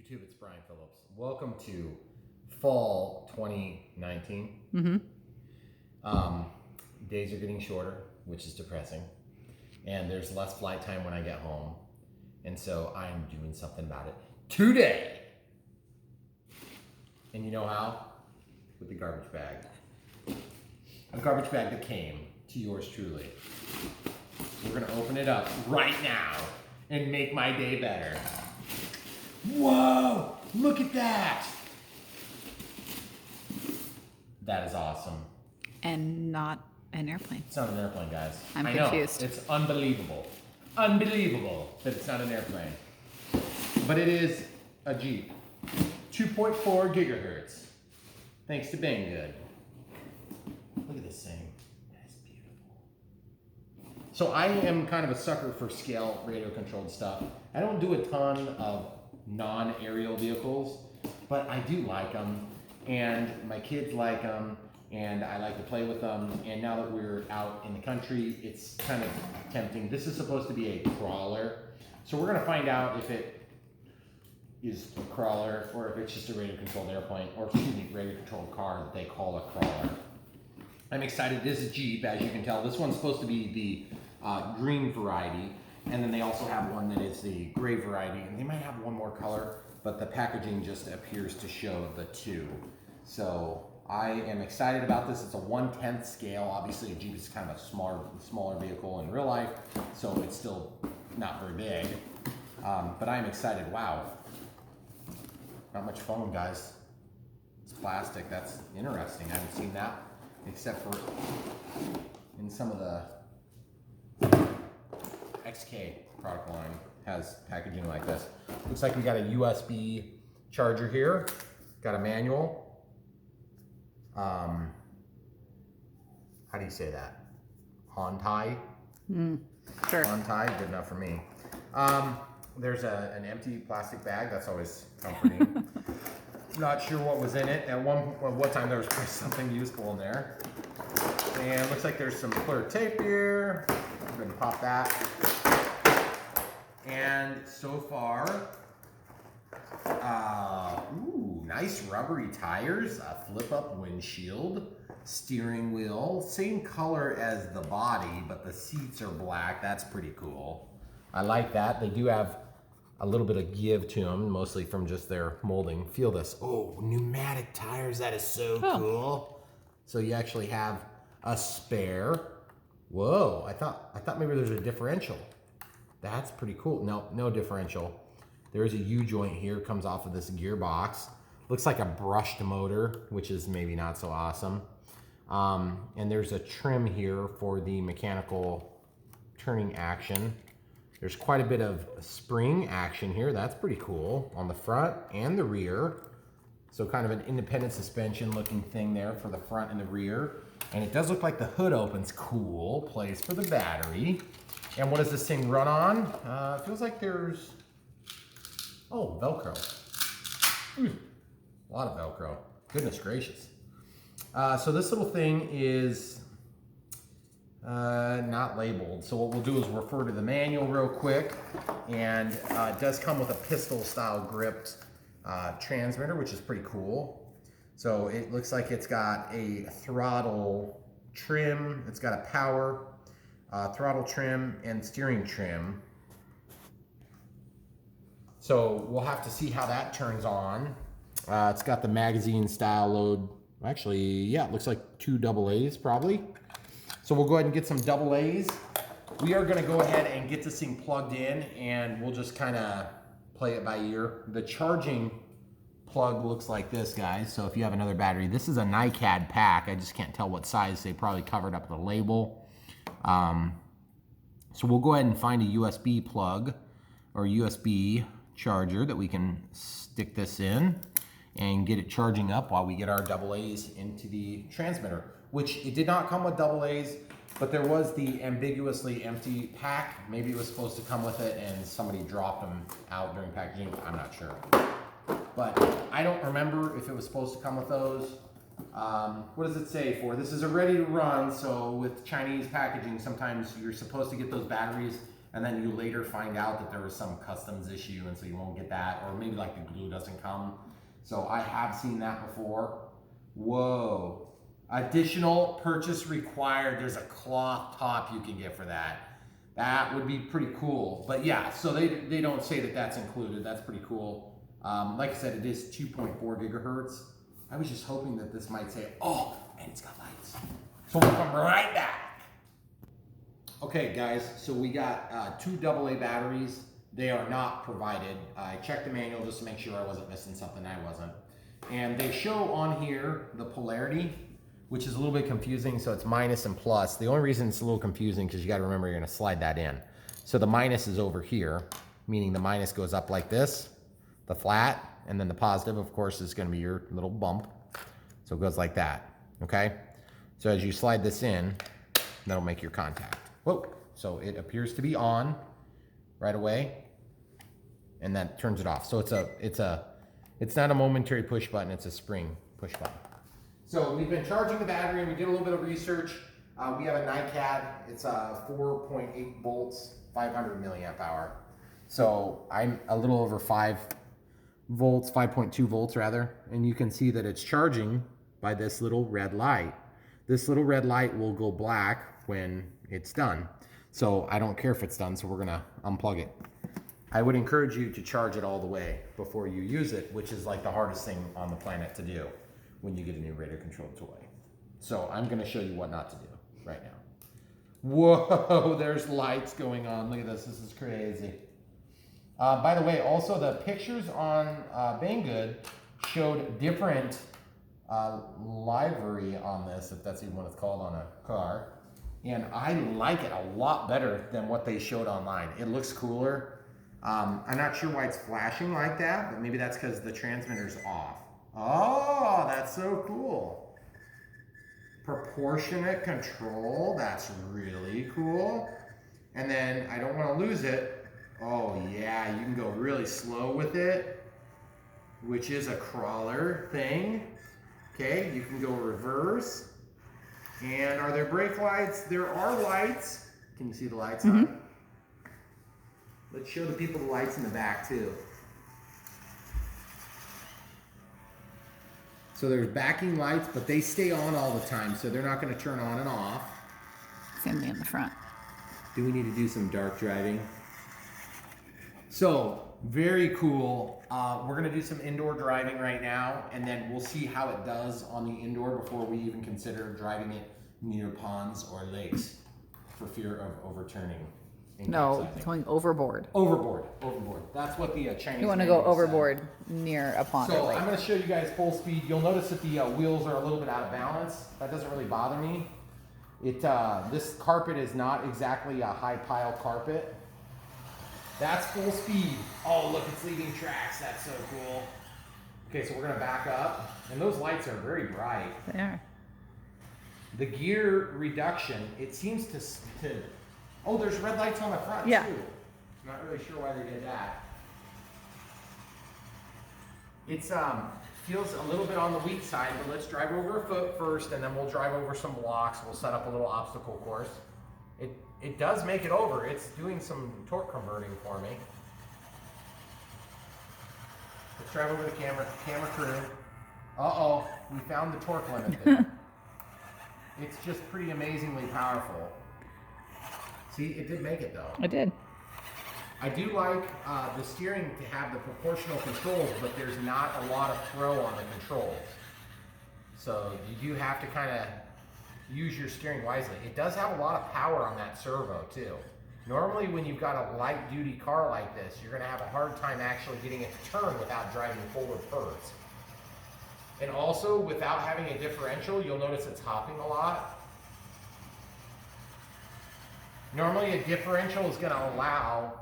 YouTube, it's Brian Phillips. Welcome to fall 2019. Days are getting shorter, which is depressing. And there's less flight time when I get home. And so I'm doing something about it today. And you know how? With the garbage bag. A garbage bag that came to yours truly. We're gonna open it up right now and make my day better. Whoa, look at that. That is awesome. And not an airplane. It's not an airplane, guys. I'm I confused. know, it's unbelievable. Unbelievable that it's not an airplane. But it is a Jeep. 2.4 gigahertz. Thanks to Banggood. Look at this thing. That's beautiful. So I am kind of a sucker for scale radio controlled stuff. I don't do a ton of non-aerial vehicles, but I do like them, and my kids like them, and I like to play with them. And now that we're out in the country, it's kind of tempting. This is supposed to be a crawler, so we're gonna find out if it is a crawler or if it's just a radio controlled airplane, or excuse me, radio controlled car that they call a crawler. I'm excited. This is Jeep, as you can tell. This one's supposed to be the green variety, and then they also have one that is the gray variety, and they might have one more color, but the packaging just appears to show the two. So I am excited about this. It's a 1/10 scale. Obviously, a Jeep is kind of a smaller vehicle in real life, so it's still not very big. But I'm excited. Wow. Not much foam, guys. It's plastic. That's interesting. I haven't seen that except for in some of the XK product line has packaging like this. Looks like we got a USB charger here. Got a manual. How do you say that? Hontai? Sure. Hontai, good enough for me. There's an empty plastic bag. That's always comforting. Not sure what was in it. At what time there was something useful in there. And looks like there's some clear tape here. I'm going to pop that. And so far, nice rubbery tires, a flip-up windshield, steering wheel, same color as the body, but the seats are black. That's pretty cool. I like that. They do have a little bit of give to them, mostly from just their molding. Feel this. Oh, pneumatic tires. That is so cool. So you actually have a spare. Whoa, I thought maybe there's a differential. That's pretty cool. No differential. There is a U-joint here, comes off of this gearbox. Looks like a brushed motor, which is maybe not so awesome. And there's a trim here for the mechanical turning action. There's quite a bit of spring action here. That's pretty cool on the front and the rear. So kind of an independent suspension looking thing there for the front and the rear. And it does look like the hood opens. Cool place for the battery. And what does this thing run on? It feels like there's, Velcro. A lot of Velcro. Goodness gracious. So this little thing is not labeled. So what we'll do is refer to the manual real quick. And it does come with a pistol style gripped transmitter, which is pretty cool. So it looks like it's got a throttle trim. It's got a power throttle trim and steering trim. So we'll have to see how that turns on. It's got the magazine style load. Actually, yeah, it looks like 2 AA's probably. So we'll go ahead and get some AA's. We are gonna go ahead and get this thing plugged in, and we'll just kind of play it by ear. The charging plug looks like this, guys. So if you have another battery, this is a NiCad pack. I just can't tell what size. They probably covered up the label. So we'll go ahead and find a USB plug or USB charger that we can stick this in and get it charging up while we get our AA's into the transmitter, which it did not come with AA's, but there was the ambiguously empty pack. Maybe it was supposed to come with it and somebody dropped them out during packaging. I'm not sure. But I don't remember if it was supposed to come with those. What does it say for? This is a ready to run, so with Chinese packaging, sometimes you're supposed to get those batteries and then you later find out that there was some customs issue and so you won't get that, or maybe like the glue doesn't come. So I have seen that before. Whoa. Additional purchase required. There's a cloth top you can get for that. That would be pretty cool. But yeah, so they don't say that that's included. That's pretty cool. Like I said, it is 2.4 gigahertz. I was just hoping that this might say, oh, and it's got lights. So we'll come right back. Okay guys, so we got 2 AA batteries. They are not provided. I checked the manual just to make sure I wasn't missing something I wasn't. And they show on here the polarity, which is a little bit confusing. So it's minus and plus. The only reason it's a little confusing because you got to remember you're going to slide that in. So the minus is over here, meaning the minus goes up like this, the flat, and then the positive, of course, is going to be your little bump. So it goes like that, okay? So as you slide this in, that'll make your contact. Whoa, so it appears to be on right away, and that turns it off. So it's not a momentary push button, it's a spring push button. So we've been charging the battery and we did a little bit of research. We have a NiCad, it's 4.8 volts, 500 milliamp hour. So I'm a little over 5 volts, 5.2 volts rather, and you can see that it's charging by this little red light. This little red light will go black when it's done. So I don't care if it's done, so we're gonna unplug it. I would encourage you to charge it all the way before you use it, which is like the hardest thing on the planet to do when you get a new radio controlled toy. So I'm gonna show you what not to do right now. Whoa, there's lights going on. Look at this, this is crazy. By the way, also the pictures on Banggood showed different livery on this, if that's even what it's called on a car. And I like it a lot better than what they showed online. It looks cooler. I'm not sure why it's flashing like that, but maybe that's because the transmitter's off. Oh, that's so cool. Proportionate control, that's really cool. And then I don't want to lose it. Oh yeah, you can go really slow with it, which is a crawler thing. Okay, you can go reverse. And are there brake lights? There are lights. Can you see the lights on? Let's show the people the lights in the back too. So there's backing lights, but they stay on all the time, so they're not going to turn on and off. Same thing in the front. Do we need to do some dark driving? So, very cool. We're going to do some indoor driving right now, and then we'll see how it does on the indoor before we even consider driving it near ponds or lakes for fear of overturning. No, going overboard. Overboard. That's what the Chinese. You want to go overboard near a pond or So lake. I'm going to show you guys full speed. You'll notice that the wheels are a little bit out of balance. That doesn't really bother me. This carpet is not exactly a high pile carpet. That's full speed. Oh, look, it's leaving tracks. That's so cool. Okay, so we're going to back up. And those lights are very bright. They are. The gear reduction, it seems to oh, there's red lights on the front Yeah. too. I'm not really sure why they did that. It's feels a little bit on the weak side, but let's drive over a foot first, and then we'll drive over some blocks. We'll set up a little obstacle course. It does make it over. It's doing some torque converting for me. Let's drive over the camera crew. Uh-oh, we found the torque limit there. It's just pretty amazingly powerful. See, it did make it though. I did. I do like the steering to have the proportional controls, but there's not a lot of throw on the controls. So you do have to kind of use your steering wisely. It does have a lot of power on that servo too. Normally when you've got a light duty car like this, you're gonna have a hard time actually getting it to turn without driving forward first. And also without having a differential, you'll notice it's hopping a lot. Normally a differential is gonna allow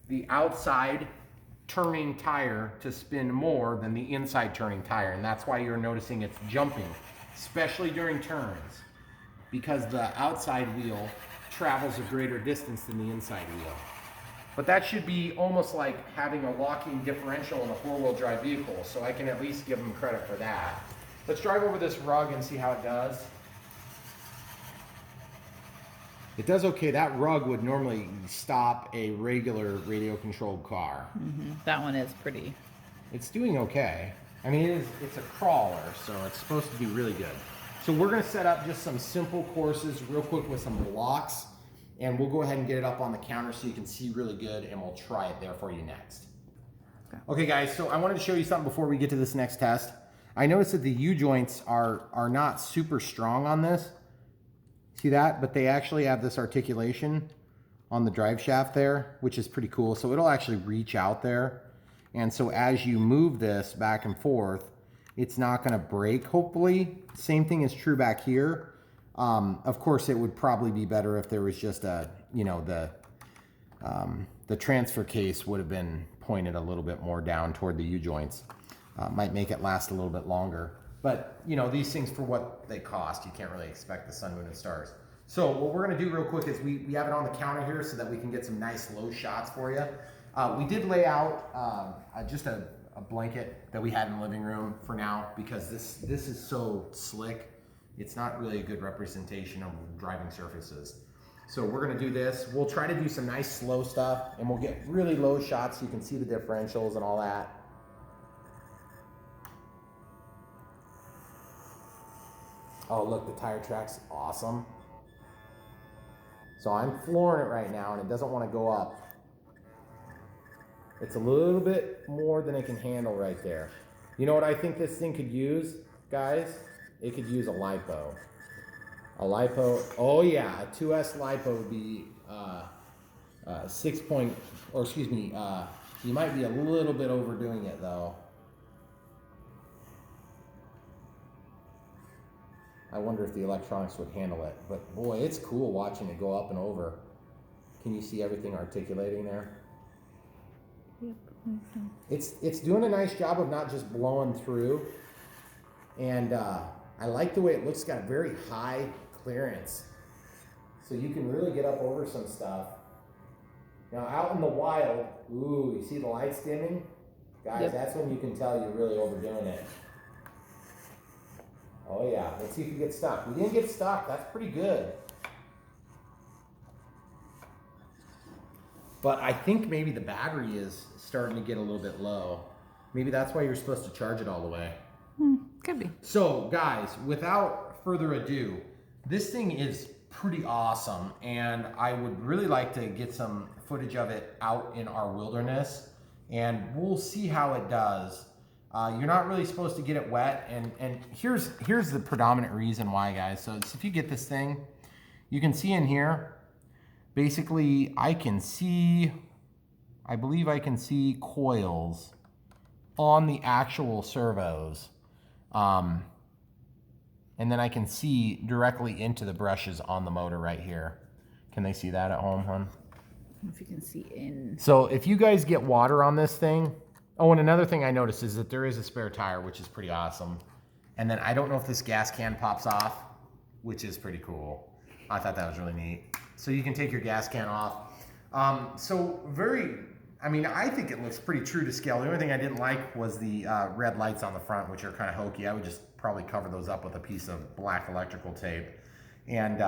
the outside turning tire to spin more than the inside turning tire, and that's why you're noticing it's jumping, especially during turns, because the outside wheel travels a greater distance than the inside wheel. But that should be almost like having a locking differential in a four-wheel drive vehicle, so I can at least give them credit for that. Let's drive over this rug and see how it does. It does okay. That rug would normally stop a regular radio-controlled car. That one is pretty. It's doing okay. I mean, it's a crawler, so it's supposed to do really good. So we're gonna set up just some simple courses real quick with some blocks, and we'll go ahead and get it up on the counter so you can see really good, and we'll try it there for you next. Okay guys, so I wanted to show you something before we get to this next test. I noticed that the U-joints are not super strong on this. See that? But they actually have this articulation on the drive shaft there, which is pretty cool. So it'll actually reach out there. And so as you move this back and forth, it's not gonna break, hopefully. Same thing is true back here. Of course, it would probably be better if there was just a, you know, the transfer case would have been pointed a little bit more down toward the U-joints. Might make it last a little bit longer. But, you know, these things for what they cost, you can't really expect the sun, moon, and stars. So what we're gonna do real quick is we have it on the counter here so that we can get some nice low shots for you. We did lay out just a blanket that we had in the living room for now because this is so slick. It's not really a good representation of driving surfaces. So we're gonna do this. We'll try to do some nice slow stuff and we'll get really low shots so you can see the differentials and all that. Oh look, the tire track's awesome. So I'm flooring it right now and it doesn't want to go up. It's a little bit more than it can handle right there. You know what I think this thing could use, guys? It could use a lipo. A lipo, oh yeah, a 2S lipo would be 6 point, or excuse me, you might be a little bit overdoing it though. I wonder if the electronics would handle it, but boy, it's cool watching it go up and over. Can you see everything articulating there? Yep. It's doing a nice job of not just blowing through, and I like the way it looks. It's got a very high clearance, so you can really get up over some stuff. Now out in the wild, ooh, you see the lights dimming? Guys, Yep. That's when you can tell you're really overdoing it. Oh yeah, let's see if we get stuck. We didn't get stuck, that's pretty good. But I think maybe the battery is starting to get a little bit low. Maybe that's why you're supposed to charge it all the way. Could be. So guys, without further ado, this thing is pretty awesome and I would really like to get some footage of it out in our wilderness and we'll see how it does. You're not really supposed to get it wet and here's the predominant reason why, guys. So if you get this thing, you can see in here, basically I believe I can see coils on the actual servos. And then I can see directly into the brushes on the motor right here. Can they see that at home, hon? I don't know if you can see in. So if you guys get water on this thing, oh, and another thing I noticed is that there is a spare tire, which is pretty awesome. And then I don't know if this gas can pops off, which is pretty cool. I thought that was really neat. So you can take your gas can off. I mean, I think it looks pretty true to scale. The only thing I didn't like was the red lights on the front, which are kind of hokey. I would just probably cover those up with a piece of black electrical tape. And,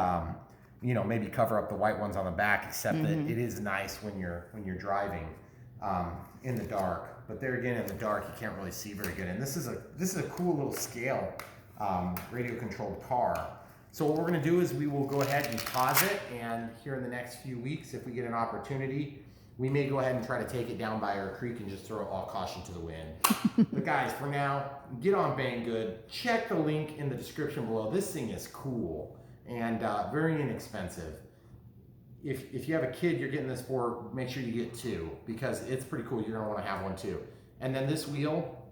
you know, maybe cover up the white ones on the back, except that it is nice when you're driving in the dark. But there again, in the dark, you can't really see very good. And this is a cool little scale radio-controlled car. So what we're going to do is we will go ahead and pause it, and here in the next few weeks, if we get an opportunity, we may go ahead and try to take it down by our creek and just throw all caution to the wind. But guys, for now, get on Banggood. Check the link in the description below. This thing is cool and very inexpensive. If you have a kid you're getting this for, make sure you get two because it's pretty cool. You're going to want to have one too. And then this wheel,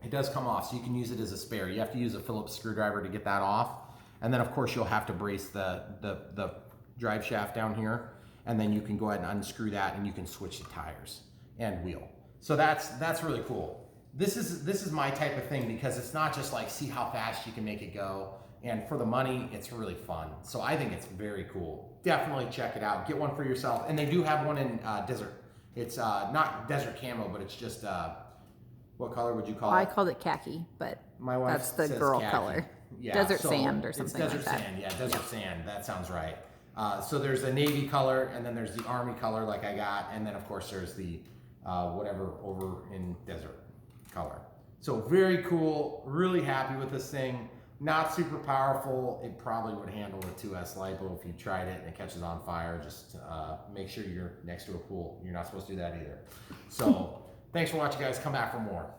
it does come off, so you can use it as a spare. You have to use a Phillips screwdriver to get that off. And then of course you'll have to brace the drive shaft down here, and then you can go ahead and unscrew that and you can switch the tires and wheel. So that's really cool. This is my type of thing because it's not just like see how fast you can make it go, and for the money it's really fun. So I think it's very cool. Definitely check it out. Get one for yourself. And they do have one in desert. It's not desert camo, but it's just what color would you call it? I called it khaki, but my wife that's the says girl khaki. color. Yeah, desert so sand or something it's desert like that. sand. Yeah, desert sand. That sounds right. So there's a navy color, and then there's the army color like I got, and then of course there's the whatever over in desert color. So very cool, really happy with this thing. Not super powerful. It probably would handle a 2S LiPo if you tried it and it catches on fire. Just make sure you're next to a pool. You're not supposed to do that either. So thanks for watching, guys. Come back for more.